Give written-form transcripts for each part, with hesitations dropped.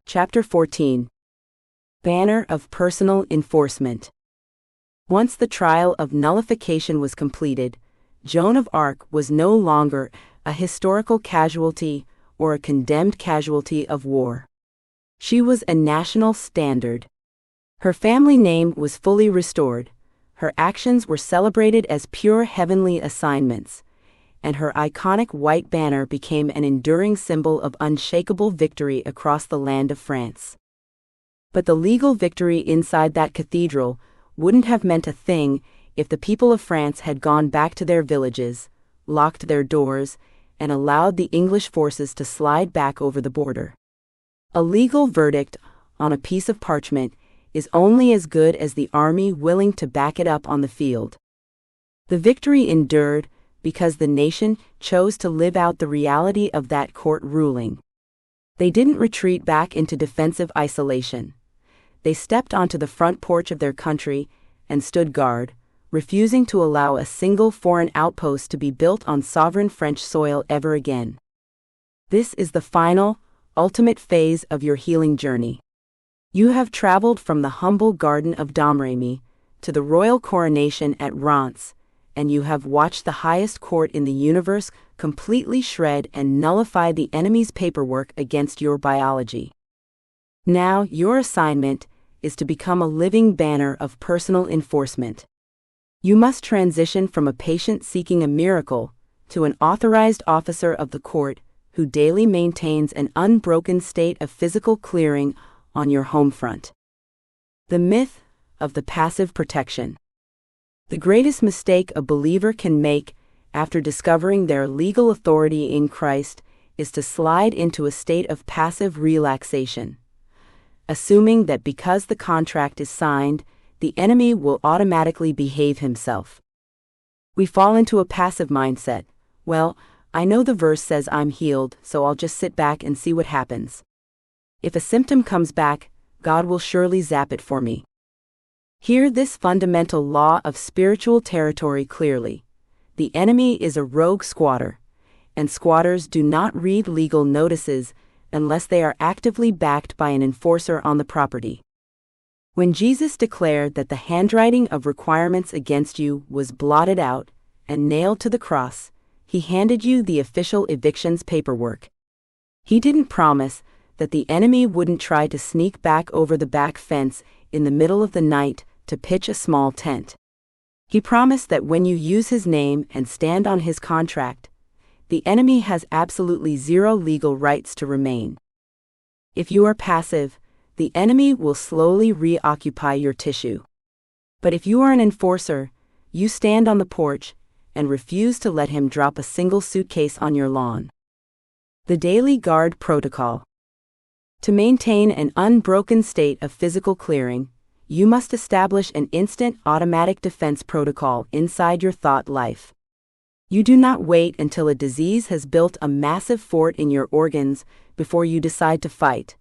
Chapter 14. Banner of Personal Enforcement. Once the trial of nullification was completed, Joan of Arc was no longer a historical casualty or a condemned casualty of war. She was a national standard. Her family name was fully restored, her actions were celebrated as pure heavenly assignments, and her iconic white banner became an enduring symbol of unshakable victory across the land of France. But the legal victory inside that cathedral wouldn't have meant a thing if the people of France had gone back to their villages, locked their doors, and allowed the English forces to slide back over the border. A legal verdict on a piece of parchment is only as good as the army willing to back it up on the field. The victory endured because the nation chose to live out the reality of that court ruling. They didn't retreat back into defensive isolation. They stepped onto the front porch of their country and stood guard, refusing to allow a single foreign outpost to be built on sovereign French soil ever again. This is the final, ultimate phase of your healing journey. You have traveled from the humble garden of Domremy to the royal coronation at Reims, and you have watched the highest court in the universe completely shred and nullify the enemy's paperwork against your biology. Now your assignment is to become a living banner of personal enforcement. You must transition from a patient seeking a miracle to an authorized officer of the court who daily maintains an unbroken state of physical clearing on your home front. The myth of the passive protection. The greatest mistake a believer can make after discovering their legal authority in Christ is to slide into a state of passive relaxation, assuming that because the contract is signed, the enemy will automatically behave himself. We fall into a passive mindset. Well, I know the verse says I'm healed, so I'll just sit back and see what happens. If a symptom comes back, God will surely zap it for me. Hear this fundamental law of spiritual territory clearly. The enemy is a rogue squatter, and squatters do not read legal notices unless they are actively backed by an enforcer on the property. When Jesus declared that the handwriting of requirements against you was blotted out and nailed to the cross, he handed you the official evictions paperwork. He didn't promise that the enemy wouldn't try to sneak back over the back fence in the middle of the night to pitch a small tent. He promised that when you use his name and stand on his contract, the enemy has absolutely zero legal rights to remain. If you are passive, the enemy will slowly reoccupy your tissue. But if you are an enforcer, you stand on the porch and refuse to let him drop a single suitcase on your lawn. The Daily Guard Protocol. To maintain an unbroken state of physical clearing, you must establish an instant automatic defense protocol inside your thought life. You do not wait until a disease has built a massive fort in your organs before you decide to fight.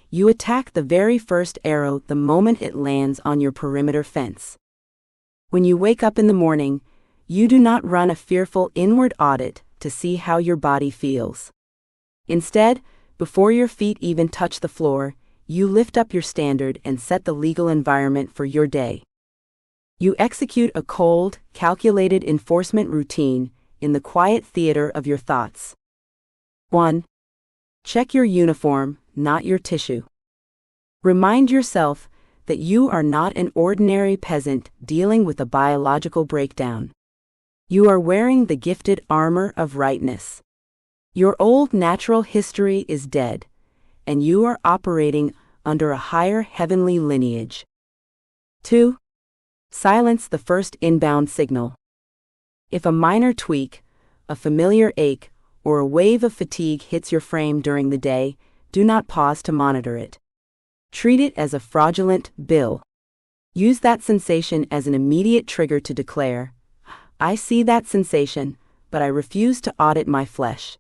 You attack the very first arrow the moment it lands on your perimeter fence. When you wake up in the morning, you do not run a fearful inward audit to see how your body feels. Instead, before your feet even touch the floor, you lift up your standard and set the legal environment for your day. You execute a cold, calculated enforcement routine in the quiet theater of your thoughts. 1. Check your uniform, not your tissue. Remind yourself that you are not an ordinary peasant dealing with a biological breakdown. You are wearing the gifted armor of rightness. Your old natural history is dead, and you are operating under a higher heavenly lineage. 2. Silence the first inbound signal. If a minor tweak, a familiar ache, or a wave of fatigue hits your frame during the day, do not pause to monitor it. Treat it as a fraudulent bill. Use that sensation as an immediate trigger to declare, I see that sensation, but I refuse to audit my flesh.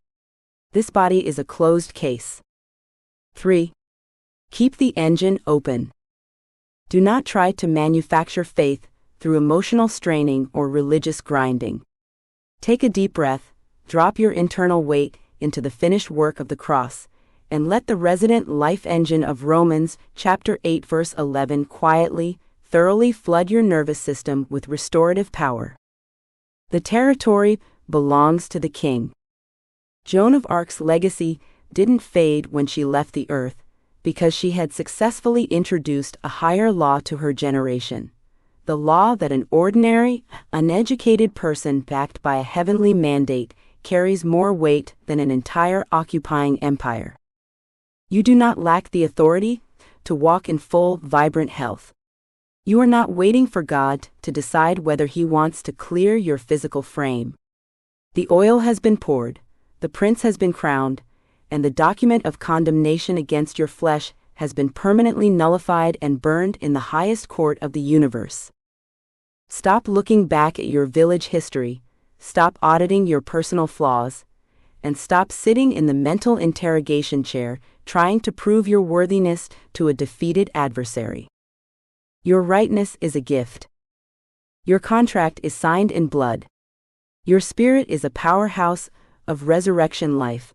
This body is a closed case. 3. Keep the engine open. Do not try to manufacture faith through emotional straining or religious grinding. Take a deep breath, drop your internal weight into the finished work of the cross, and let the resident life engine of Romans chapter 8 verse 11 quietly, thoroughly flood your nervous system with restorative power. The territory belongs to the king. Joan of Arc's legacy didn't fade when she left the earth, because she had successfully introduced a higher law to her generation. The law that an ordinary, uneducated person backed by a heavenly mandate carries more weight than an entire occupying empire. You do not lack the authority to walk in full, vibrant health. You are not waiting for God to decide whether He wants to clear your physical frame. The oil has been poured, the prince has been crowned, and the document of condemnation against your flesh has been permanently nullified and burned in the highest court of the universe. Stop looking back at your village history, stop auditing your personal flaws, and stop sitting in the mental interrogation chair trying to prove your worthiness to a defeated adversary. Your rightness is a gift. Your contract is signed in blood. Your spirit is a powerhouse of resurrection life.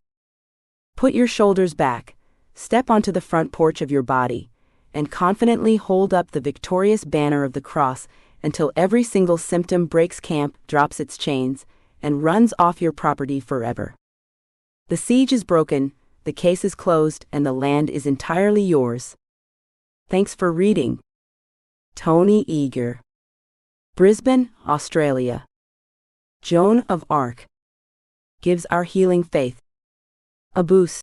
Put your shoulders back, step onto the front porch of your body, and confidently hold up the victorious banner of the cross until every single symptom breaks camp, drops its chains, and runs off your property forever. The siege is broken, the case is closed, and the land is entirely yours. Thanks for reading. Tony Eager. Brisbane, Australia. Joan of Arc gives our healing faith a boost.